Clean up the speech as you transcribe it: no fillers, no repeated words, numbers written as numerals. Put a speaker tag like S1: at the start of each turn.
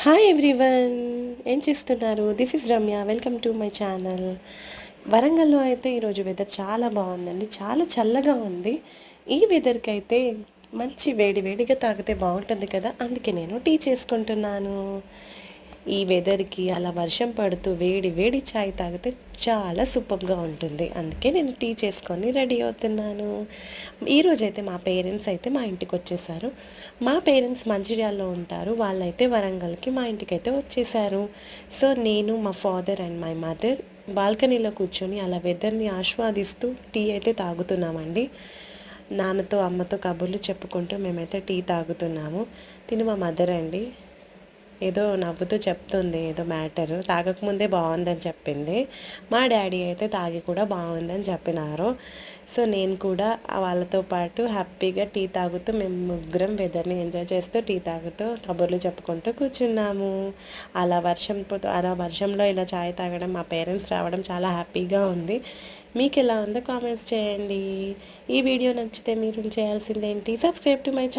S1: Hi everyone, ఏం చేస్తున్నారు? This is Ramya. Welcome to my channel. వరంగల్లో అయితే ఈరోజు వెదర్ చాలా బాగుందండి, చాలా చల్లగా ఉంది. ఈ వెదర్కి అయితే మంచి వేడి వేడిగా తాగితే బాగుంటుంది కదా, అందుకే నేను టీ చేసుకుంటున్నాను. ఈ వెదర్కి అలా వర్షం పడుతూ వేడి వేడి చాయ్ తాగితే చాలా సూపర్గా ఉంటుంది. అందుకే నేను టీ చేసుకొని రెడీ అవుతున్నాను. ఈరోజైతే మా పేరెంట్స్ అయితే మా ఇంటికి వచ్చేసారు. మా పేరెంట్స్ మంచిర్యాలలో ఉంటారు, వాళ్ళైతే వరంగల్కి మా ఇంటికైతే వచ్చేసారు. సో నేను, మా ఫాదర్ అండ్ మై మదర్ బాల్కనీలో కూర్చొని అలా వెదర్ని ఆస్వాదిస్తూ టీ అయితే తాగుతున్నామండి. నాన్నతో అమ్మతో కబుర్లు చెప్పుకుంటూ మేమైతే టీ తాగుతున్నాము. తిను మా మదర్ అండి, ఏదో నవ్వుతూ చెప్తుంది ఏదో మ్యాటరు. తాగకముందే బాగుందని చెప్పింది. మా డాడీ అయితే తాగి కూడా బాగుందని చెప్పినారు. సో నేను కూడా వాళ్ళతో పాటు హ్యాపీగా టీ తాగుతూ మేము ముగ్గురం వెదర్ని ఎంజాయ్ చేస్తూ టీ తాగుతూ కబుర్లు చెప్పుకుంటూ కూర్చున్నాము. అలా వర్షంలో ఇలా చాయ్ తాగడం, మా పేరెంట్స్ రావడం చాలా హ్యాపీగా ఉంది. మీకు ఎలా ఉందో కామెంట్స్ చేయండి. ఈ వీడియో నచ్చితే మీరు చేయాల్సిందేంటి, సబ్స్క్రైబ్ టు మై ఛానల్.